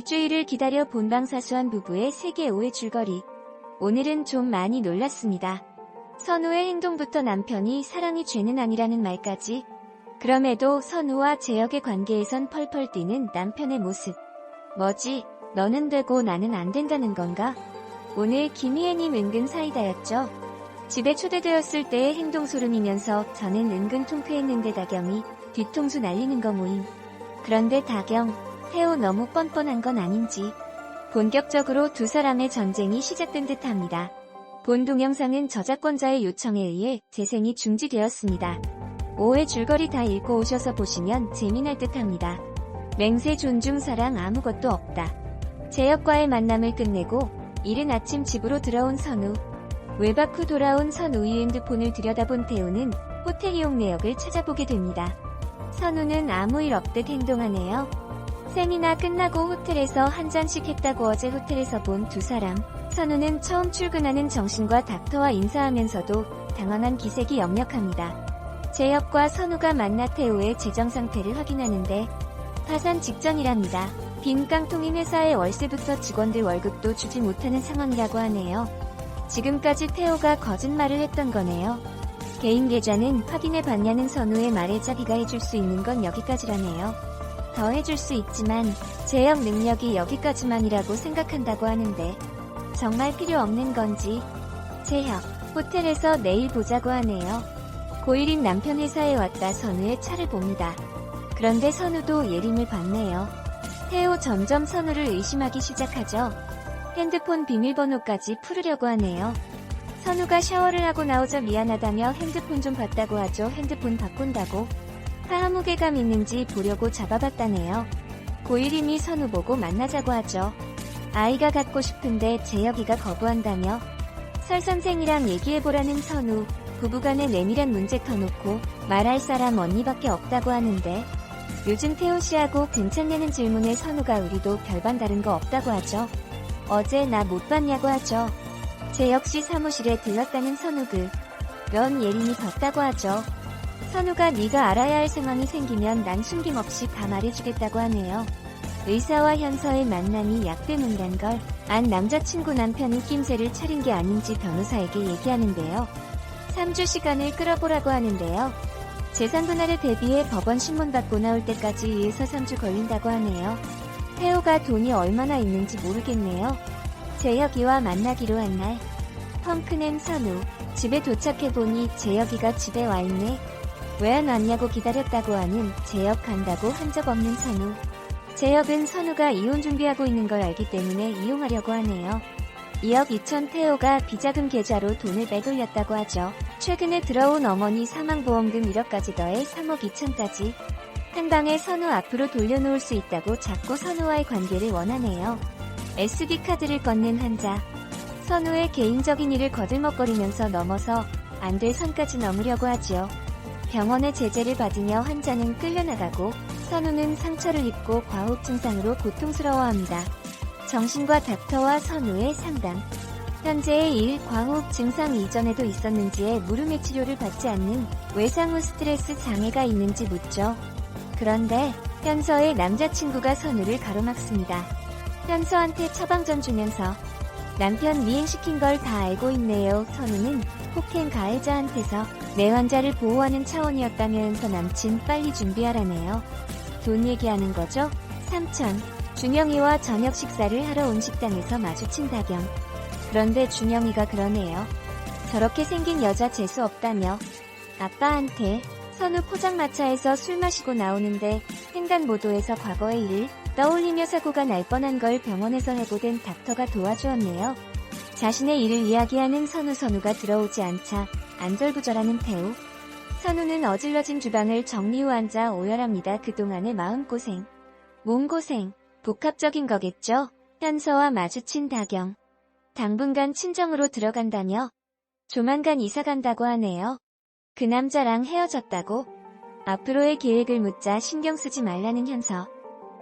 일주일을 기다려 본방사수한 부부의 세계 5의 줄거리. 오늘은 좀 많이 놀랐습니다. 선우의 행동부터 남편이 사랑이 죄는 아니라는 말까지. 그럼에도 선우와 재혁의 관계에선 펄펄 뛰는 남편의 모습. 뭐지? 너는 되고 나는 안 된다는 건가? 오늘 김희애님 은근 사이다였죠. 집에 초대되었을 때의 행동 소름이면서 저는 은근 통쾌했는데 다경이 뒤통수 날리는 거 모임. 그런데 다경, 태호 너무 뻔뻔한 건 아닌지. 본격적으로 두 사람의 전쟁이 시작된 듯합니다. 본 동영상은 저작권자의 요청에 의해 재생이 중지되었습니다. 5회 줄거리 다 읽고 오셔서 보시면 재미날 듯합니다. 맹세 존중 사랑 아무것도 없다. 재혁과의 만남을 끝내고 이른 아침 집으로 들어온 선우. 외박 후 돌아온 선우의 핸드폰을 들여다본 태호는 호텔 이용 내역을 찾아보게 됩니다. 선우는 아무 일 없듯 행동하네요. 세미나 끝나고 호텔에서 한 잔씩 했다고 어제 호텔에서 본 두 사람. 선우는 처음 출근하는 정신과 닥터와 인사하면서도 당황한 기색이 역력합니다. 재혁과 선우가 만나 태호의 재정 상태를 확인하는데 파산 직전이랍니다. 빈 깡통인 회사의 월세부터 직원들 월급도 주지 못하는 상황이라고 하네요. 지금까지 태호가 거짓말을 했던 거네요. 개인 계좌는 확인해봤냐는 선우의 말에 자기가 해줄 수 있는 건 여기까지라네요. 더 해줄 수 있지만 재혁 능력이 여기까지만이라고 생각한다고 하는데 정말 필요 없는 건지. 재혁, 호텔에서 내일 보자고 하네요. 고1인 남편 회사에 왔다 선우의 차를 봅니다. 그런데 선우도 예림을 받네요. 태호 점점 선우를 의심하기 시작하죠. 핸드폰 비밀번호까지 풀으려고 하네요. 선우가 샤워를 하고 나오자 미안하다며 핸드폰 좀 봤다고 하죠. 핸드폰 바꾼다고. 화무게감 있는지 보려고 잡아봤다네요. 고1이니 선우 보고 만나자고 하죠. 아이가 갖고 싶은데 재혁이가 거부한다며. 설 선생이랑 얘기해보라는 선우. 부부간의 내밀한 문제 터놓고 말할 사람 언니밖에 없다고 하는데 요즘 태호씨하고 괜찮냐는 질문에 선우가 우리도 별반 다른 거 없다고 하죠. 어제 나 못 봤냐고 하죠. 재혁씨 사무실에 들렀다는 선우 넌 예림이 덥다고 하죠. 선우가 네가 알아야 할 상황이 생기면 난 숨김없이 다 말해주겠다고 하네요. 의사와 현서의 만남이 약 때문이란 걸 안 남자친구 남편이 낌새를 차린 게 아닌지 변호사에게 얘기하는데요. 3주 시간을 끌어보라고 하는데요. 재산 분할에 대비해 법원 신문 받고 나올 때까지 2에서 3주 걸린다고 하네요. 태호가 돈이 얼마나 있는지 모르겠네요. 재혁이와 만나기로 한 날. 펑크낸 선우. 집에 도착해보니 재혁이가 집에 와있네. 왜 안 왔냐고 기다렸다고 하는 재혁 간다고 한 적 없는 선우. 재혁은 선우가 이혼 준비하고 있는 걸 알기 때문에 이용하려고 하네요. 2억 2천 태호가 비자금 계좌로 돈을 빼돌렸다고 하죠. 최근에 들어온 어머니 사망보험금 1억까지 더해 3억 2천까지. 한 방에 선우 앞으로 돌려놓을 수 있다고 자꾸 선우와의 관계를 원하네요. SD카드를 건넨 환자. 선우의 개인적인 일을 거들먹거리면서 넘어서 안 될 선까지 넘으려고 하지요. 병원의 제재를 받으며 환자는 끌려나가고 선우는 상처를 입고 과호흡 증상으로 고통스러워합니다. 정신과 닥터와 선우의 상담. 현재의 일 과호흡 증상 이전에도 있었는지에 무릎의 치료를 받지 않는 외상 후 스트레스 장애가 있는지 묻죠. 그런데 현서의 남자친구가 선우를 가로막습니다. 현서한테 처방전 주면서 남편 미행시킨 걸 다 알고 있네요. 선우는 폭행 가해자한테서 내 환자를 보호하는 차원이었다면서 남친 빨리 준비하라네요. 돈 얘기하는 거죠? 3천. 준영이와 저녁 식사를 하러 온 식당에서 마주친 다경. 그런데 준영이가 그러네요. 저렇게 생긴 여자 재수 없다며. 아빠한테. 선우 포장마차에서 술 마시고 나오는데 횡단보도에서 과거의 일을 떠올리며 사고가 날 뻔한 걸 병원에서 해고된 닥터가 도와주었네요. 자신의 일을 이야기하는 선우가 들어오지 않자 안절부절하는 태우. 선우는 어질러진 주방을 정리 후 앉아 오열합니다. 그동안의 마음고생, 몸고생, 복합적인 거겠죠? 현서와 마주친 다경. 당분간 친정으로 들어간다며. 조만간 이사 간다고 하네요. 그 남자랑 헤어졌다고? 앞으로의 계획을 묻자 신경 쓰지 말라는 현서.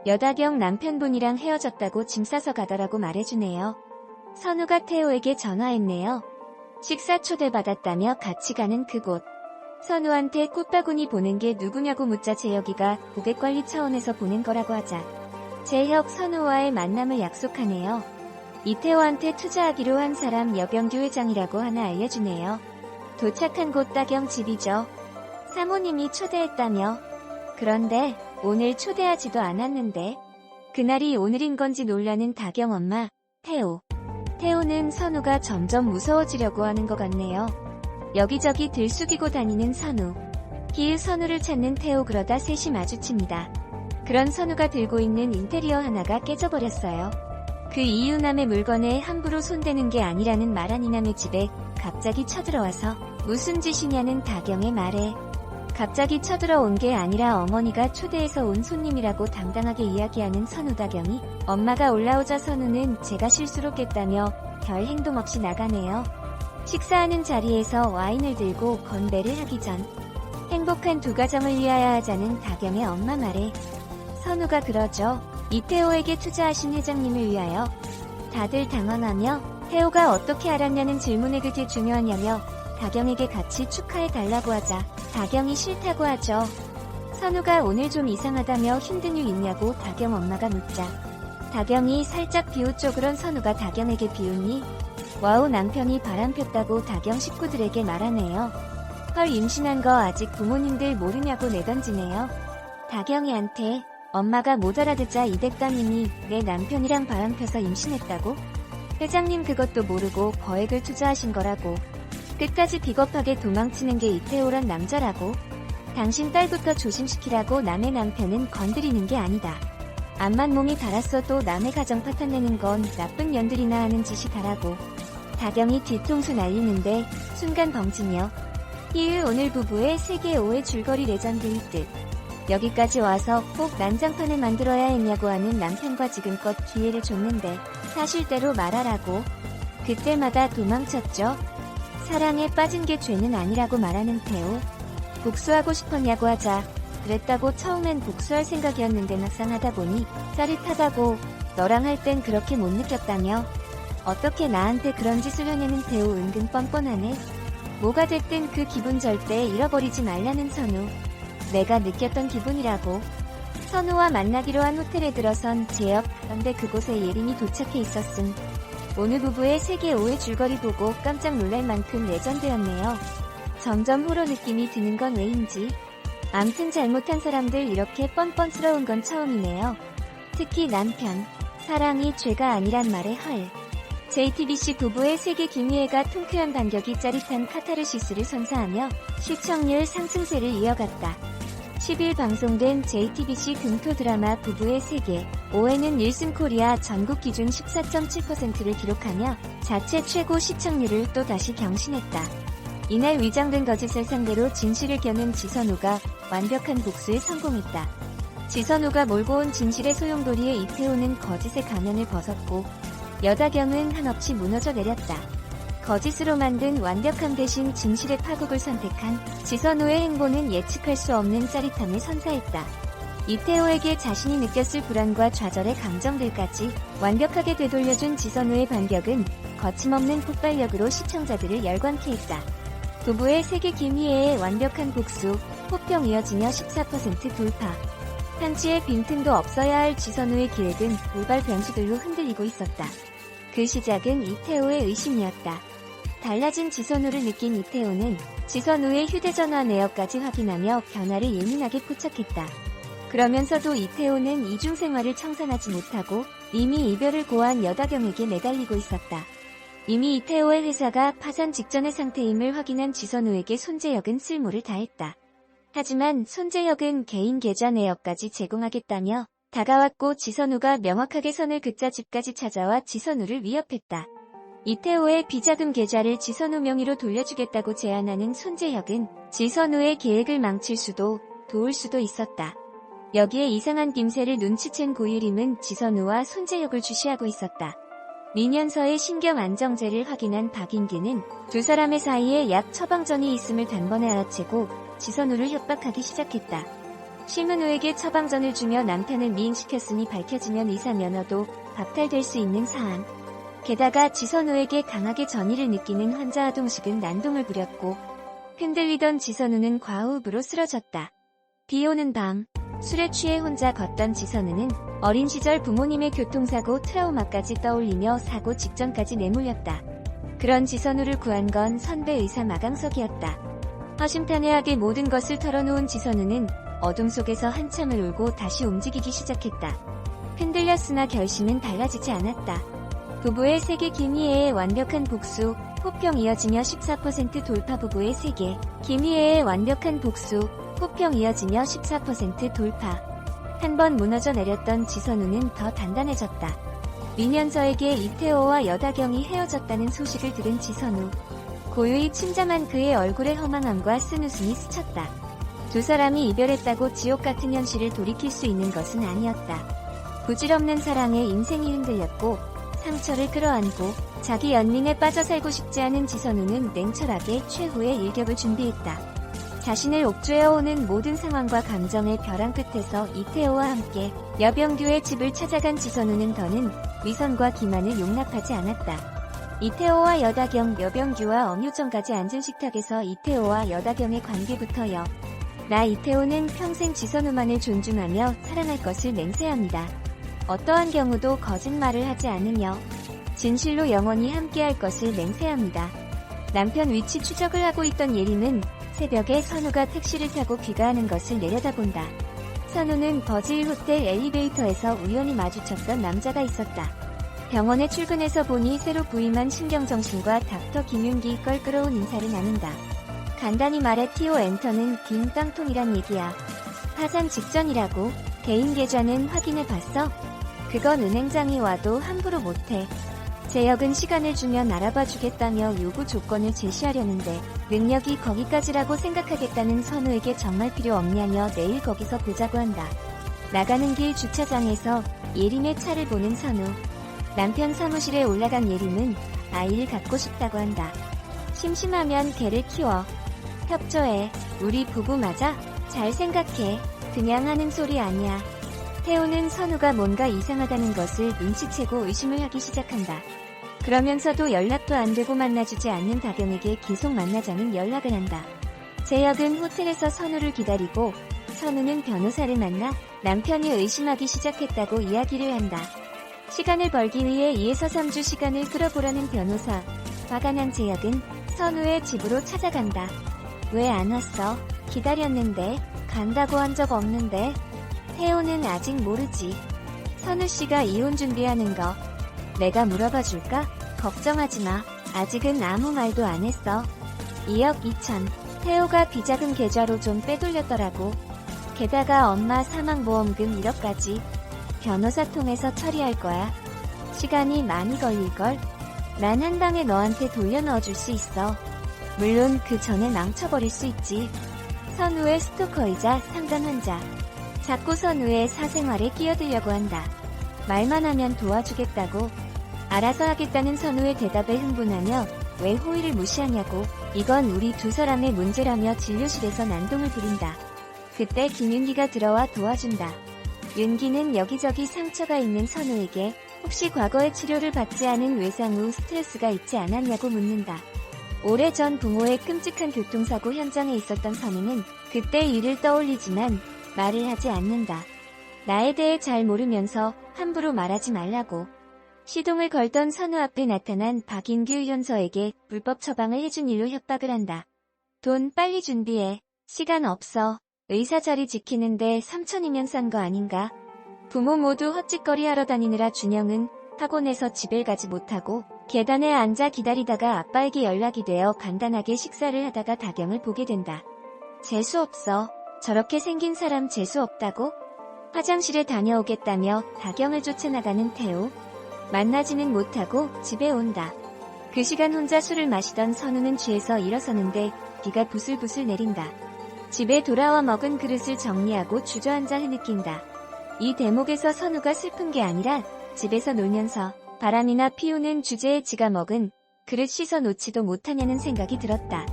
여다경 남편분이랑 헤어졌다고 짐 싸서 가더라고 말해주네요. 선우가 태호에게 전화했네요. 식사 초대받았다며 같이 가는 그곳. 선우한테 꽃바구니 보낸 게 누구냐고 묻자 재혁이가 고객관리 차원에서 보낸 거라고 하자 재혁 선우와의 만남을 약속하네요. 이태호한테 투자하기로 한 사람 여병규 회장이라고 하나 알려주네요. 도착한 곳 다경 집이죠. 사모님이 초대했다며. 그런데 오늘 초대하지도 않았는데 그날이 오늘인 건지 놀라는 다경 엄마, 태호. 태호는 선우가 점점 무서워지려고 하는 것 같네요. 여기저기 들쑥이고 다니는 선우. 기읒 선우를 찾는 태호. 그러다 셋이 마주칩니다. 그런 선우가 들고 있는 인테리어 하나가 깨져버렸어요. 그 이유 남의 물건에 함부로 손대는 게 아니라는 말한 이남의 집에 갑자기 쳐들어와서 무슨 짓이냐는 다경의 말에 갑자기 쳐들어온 게 아니라 어머니가 초대해서 온 손님이라고 당당하게 이야기하는 선우. 다경이 엄마가 올라오자 선우는 제가 실수로 깼다며 별 행동 없이 나가네요. 식사하는 자리에서 와인을 들고 건배를 하기 전 행복한 두 가정을 위하여 하자는 다경의 엄마 말에 선우가 그러죠. 이태호에게 투자하신 회장님을 위하여. 다들 당황하며 태호가 어떻게 알았냐는 질문에 그게 중요하냐며 다경에게 같이 축하해달라고 하자 다경이 싫다고 하죠. 선우가 오늘 좀 이상하다며 힘든 일 있냐고 다경 엄마가 묻자 다경이 살짝 비웃죠. 그런 선우가 다경에게 비웃니? 와우, 남편이 바람폈다고 다경 식구들에게 말하네요. 헐, 임신한 거 아직 부모님들 모르냐고 내던지네요. 다경이한테 엄마가 못 알아듣자 이댁따님이 내 남편이랑 바람펴서 임신했다고? 회장님 그것도 모르고 거액을 투자하신 거라고. 끝까지 비겁하게 도망치는 게 이태호란 남자라고. 당신 딸부터 조심시키라고. 남의 남편은 건드리는 게 아니다. 암만 몸이 달았어도 남의 가정 파탄내는 건 나쁜 년들이나 하는 짓이다라고. 다경이 뒤통수 날리는데 순간 벙찌며 희을 오늘 부부의 세계 5의 줄거리 레전드일 듯. 여기까지 와서 꼭 난장판을 만들어야 했냐고 하는 남편과 지금껏 기회를 줬는데 사실대로 말하라고. 그때마다 도망쳤죠. 사랑에 빠진 게 죄는 아니라고 말하는 태호. 복수하고 싶었냐고 하자 그랬다고. 처음엔 복수할 생각이었는데 막상 하다 보니 짜릿하다고. 너랑 할 땐 그렇게 못 느꼈다며. 어떻게 나한테 그런 짓을 하냐는 태호. 은근 뻔뻔하네. 뭐가 됐든 그 기분 절대 잃어버리지 말라는 선우. 내가 느꼈던 기분이라고. 선우와 만나기로 한 호텔에 들어선 재혁. 그런데 그곳에 예림이 도착해 있었음. 오늘 부부의 세계 5의 줄거리 보고 깜짝 놀랄 만큼 레전드였네요. 점점 호러 느낌이 드는 건 왜인지. 암튼 잘못한 사람들 이렇게 뻔뻔스러운 건 처음이네요. 특히 남편. 사랑이 죄가 아니란 말에 헐. JTBC 부부의 세계 김희애가 통쾌한 반격이 짜릿한 카타르시스를 선사하며 시청률 상승세를 이어갔다. 10일 방송된 JTBC 금토 드라마 부부의 세계 5회는 닐슨 코리아 전국 기준 14.7%를 기록하며 자체 최고 시청률을 또다시 경신했다. 이날 위장된 거짓을 상대로 진실을 겨눈 지선우가 완벽한 복수에 성공했다. 지선우가 몰고 온 진실의 소용돌이에 이태호는 거짓의 가면을 벗었고 여다경은 한없이 무너져 내렸다. 거짓으로 만든 완벽함 대신 진실의 파국을 선택한 지선우의 행보는 예측할 수 없는 짜릿함을 선사했다. 이태호에게 자신이 느꼈을 불안과 좌절의 감정들까지 완벽하게 되돌려준 지선우의 반격은 거침없는 폭발력으로 시청자들을 열광케 했다. 부부의 세계 김희애의 완벽한 복수, 호평 이어지며 14% 돌파. 한치의 빈틈도 없어야 할 지선우의 기획은 돌발 변수들로 흔들리고 있었다. 그 시작은 이태호의 의심이었다. 달라진 지선우를 느낀 이태호는 지선우의 휴대전화 내역까지 확인하며 변화를 예민하게 포착했다. 그러면서도 이태호는 이중생활을 청산하지 못하고 이미 이별을 고한 여다경에게 매달리고 있었다. 이미 이태호의 회사가 파산 직전의 상태임을 확인한 지선우에게 손재혁은 쓸모를 다했다. 하지만 손재혁은 개인 계좌 내역까지 제공하겠다며 다가왔고 지선우가 명확하게 선을 긋자 집까지 찾아와 지선우를 위협했다. 이태호의 비자금 계좌를 지선우 명의로 돌려주겠다고 제안하는 손재혁은 지선우의 계획을 망칠 수도 도울 수도 있었다. 여기에 이상한 김새를 눈치챈 고유림은 지선우와 손재혁을 주시하고 있었다. 민현서의 신경 안정제를 확인한 박인기는 두 사람의 사이에 약 처방전이 있음을 단번에 알아채고 지선우를 협박하기 시작했다. 심은우에게 처방전을 주며 남편을 미행시켰으니 밝혀지면 의사 면허도 박탈될 수 있는 사안. 게다가 지선우에게 강하게 전의를 느끼는 환자 하동식은 난동을 부렸고 흔들리던 지선우는 과호흡으로 쓰러졌다. 비 오는 밤 술에 취해 혼자 걷던 지선우는 어린 시절 부모님의 교통사고 트라우마까지 떠올리며 사고 직전까지 내몰렸다. 그런 지선우를 구한 건 선배 의사 마강석이었다. 허심탄회하게 모든 것을 털어놓은 지선우는 어둠 속에서 한참을 울고 다시 움직이기 시작했다. 흔들렸으나 결심은 달라지지 않았다. 부부의 세계 김희애의 완벽한 복수, 호평 이어지며 14% 돌파. 부부의 세계 김희애의 완벽한 복수, 호평 이어지며 14% 돌파. 한 번 무너져 내렸던 지선우는 더 단단해졌다. 미면서에게 이태호와 여다경이 헤어졌다는 소식을 들은 지선우. 고요히 침잠한 그의 얼굴에 허망함과 쓴웃음이 스쳤다. 두 사람이 이별했다고 지옥 같은 현실을 돌이킬 수 있는 것은 아니었다. 부질없는 사랑에 인생이 흔들렸고 상처를 끌어안고 자기 연민에 빠져 살고 싶지 않은 지선우는 냉철하게 최후의 일격을 준비했다. 자신을 옥죄어오는 모든 상황과 감정의 벼랑 끝에서 이태호와 함께 여병규의 집을 찾아간 지선우는 더는 위선과 기만을 용납하지 않았다. 이태호와 여다경, 여병규와 엄유정까지 앉은 식탁에서 이태호와 여다경의 관계부터요. 나 이태호는 평생 지선우만을 존중하며 사랑할 것을 맹세합니다. 어떠한 경우도 거짓말을 하지 않으며 진실로 영원히 함께할 것을 맹세합니다. 남편 위치 추적을 하고 있던 예림은 새벽에 선우가 택시를 타고 귀가하는 것을 내려다본다. 선우는 버즈힐 호텔 엘리베이터에서 우연히 마주쳤던 남자가 있었다. 병원에 출근해서 보니 새로 부임한 신경정신과 닥터 김윤기 껄끄러운 인사를 나눈다. 간단히 말해 티오 엔터는 빈 깡통이란 얘기야. 파산 직전이라고. 개인 계좌는 확인해봤어? 그건 은행장이 와도 함부로 못해. 제역은 시간을 주면 알아봐주겠다며 요구 조건을 제시하려는데 능력이 거기까지라고 생각하겠다는 선우에게 정말 필요 없냐며 내일 거기서 보자고 한다. 나가는 길 주차장에서 예림의 차를 보는 선우. 남편 사무실에 올라간 예림은 아이를 갖고 싶다고 한다. 심심하면 개를 키워. 협조해. 우리 부부 맞아? 잘 생각해. 그냥 하는 소리 아니야. 태호는 선우가 뭔가 이상하다는 것을 눈치채고 의심을 하기 시작한다. 그러면서도 연락도 안 되고 만나주지 않는 다경에게 계속 만나자는 연락을 한다. 재혁은 호텔에서 선우를 기다리고 선우는 변호사를 만나 남편이 의심하기 시작했다고 이야기를 한다. 시간을 벌기 위해 2에서 3주 시간을 끌어보라는 변호사. 화가 난 재혁은 선우의 집으로 찾아간다. 왜 안 왔어? 기다렸는데. 간다고 한 적 없는데. 태호는 아직 모르지. 선우씨가 이혼 준비하는 거. 내가 물어봐 줄까? 걱정하지 마. 아직은 아무 말도 안 했어. 2억 2천. 태호가 비자금 계좌로 좀 빼돌렸더라고. 게다가 엄마 사망보험금 1억까지. 변호사 통해서 처리할 거야. 시간이 많이 걸릴걸? 난 한 방에 너한테 돌려넣어줄 수 있어. 물론 그 전에 망쳐버릴 수 있지. 선우의 스토커이자 상담 환자. 자꾸 선우의 사생활에 끼어들려고 한다. 말만 하면 도와주겠다고. 알아서 하겠다는 선우의 대답에 흥분하며 왜 호의를 무시하냐고. 이건 우리 두 사람의 문제라며 진료실에서 난동을 부린다. 그때 김윤기가 들어와 도와준다. 윤기는 여기저기 상처가 있는 선우에게 혹시 과거에 치료를 받지 않은 외상 후 스트레스가 있지 않았냐고 묻는다. 오래전 부모의 끔찍한 교통사고 현장에 있었던 선우는 그때 일을 떠올리지만 말을 하지 않는다. 나에 대해 잘 모르면서 함부로 말하지 말라고. 시동을 걸던 선우 앞에 나타난 박인규 현서에게 불법 처방을 해준 일로 협박을 한다. 돈 빨리 준비해. 시간 없어. 의사 자리 지키는데 3천이면 싼 거 아닌가? 부모 모두 헛짓거리 하러 다니느라 준영은 학원에서 집에 가지 못하고 계단에 앉아 기다리다가 아빠에게 연락이 되어 간단하게 식사를 하다가 다경을 보게 된다. 재수없어. 저렇게 생긴 사람 재수없다고? 화장실에 다녀오겠다며 다경을 쫓아나가는 태호. 만나지는 못하고 집에 온다. 그 시간 혼자 술을 마시던 선우는 취해서 일어서는데 비가 부슬부슬 내린다. 집에 돌아와 먹은 그릇을 정리하고 주저앉아 흐느낀다. 이 대목에서 선우가 슬픈 게 아니라 집에서 놀면서 바람이나 피우는 주제에 지가 먹은 그릇 씻어 놓지도 못하냐는 생각이 들었다.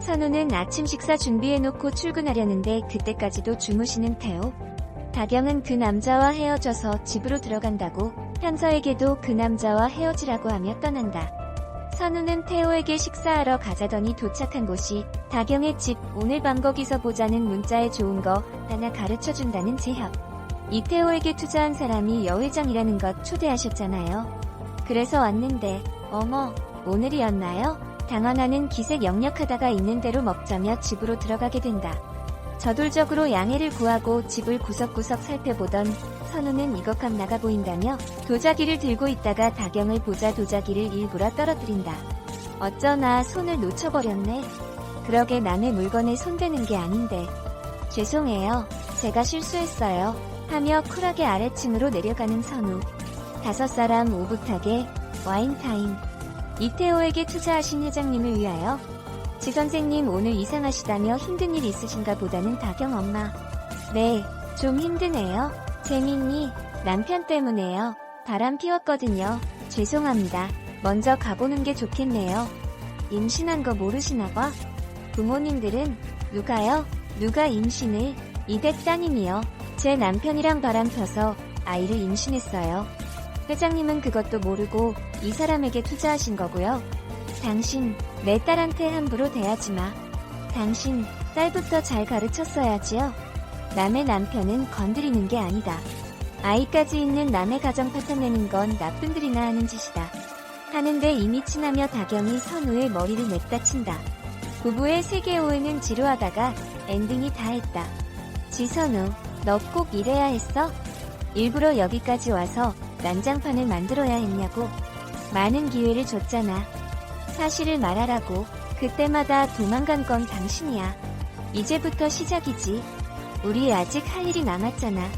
선우는 아침 식사 준비해놓고 출근하려는데 그때까지도 주무시는 태호. 다경은 그 남자와 헤어져서 집으로 들어간다고 현서에게도 그 남자와 헤어지라고 하며 떠난다. 선우는 태호에게 식사하러 가자더니 도착한 곳이 다경의 집. 오늘 밤 거기서 보자는 문자에 좋은 거 하나 가르쳐준다는 재혁. 이태호에게 투자한 사람이 여 회장이라는 것 초대하셨잖아요. 그래서 왔는데, 어머, 오늘이었나요? 당황하는 기색 역력하다가 있는 대로 먹자며 집으로 들어가게 된다. 저돌적으로 양해를 구하고 집을 구석구석 살펴보던 선우는 이것값 나가 보인다며 도자기를 들고 있다가 다경을 보자 도자기를 일부러 떨어뜨린다. 어쩌나 손을 놓쳐버렸네. 그러게 남의 물건에 손대는 게 아닌데. 죄송해요. 제가 실수했어요. 하며 쿨하게 아래층으로 내려가는 선우. 5사람 오붓하게 와인타임. 이태호에게 투자하신 회장님을 위하여. 지 선생님 오늘 이상하시다며 힘든 일 있으신가 보다는 다경 엄마. 네, 좀 힘드네요. 재민이 남편 때문에요. 바람 피웠거든요. 죄송합니다. 먼저 가보는 게 좋겠네요. 임신한 거 모르시나 봐. 부모님들은 누가요? 누가 임신을? 이댁 따님이요. 제 남편이랑 바람 펴서 아이를 임신했어요. 회장님은 그것도 모르고 이 사람에게 투자하신 거고요. 당신 내 딸한테 함부로 대하지 마. 당신 딸부터 잘 가르쳤어야지요. 남의 남편은 건드리는 게 아니다. 아이까지 있는 남의 가정 파탄내는 건 나쁜들이나 하는 짓이다. 하는데 이미 친하며 다경이 선우의 머리를 냅다 친다. 부부의 세계 오해는 지루하다가 엔딩이 다 했다. 지선우, 너 꼭 이래야 했어? 일부러 여기까지 와서 난장판을 만들어야 했냐고. 많은 기회를 줬잖아. 사실을 말하라고. 그때마다 도망간 건 당신이야. 이제부터 시작이지. 우리 아직 할 일이 남았잖아.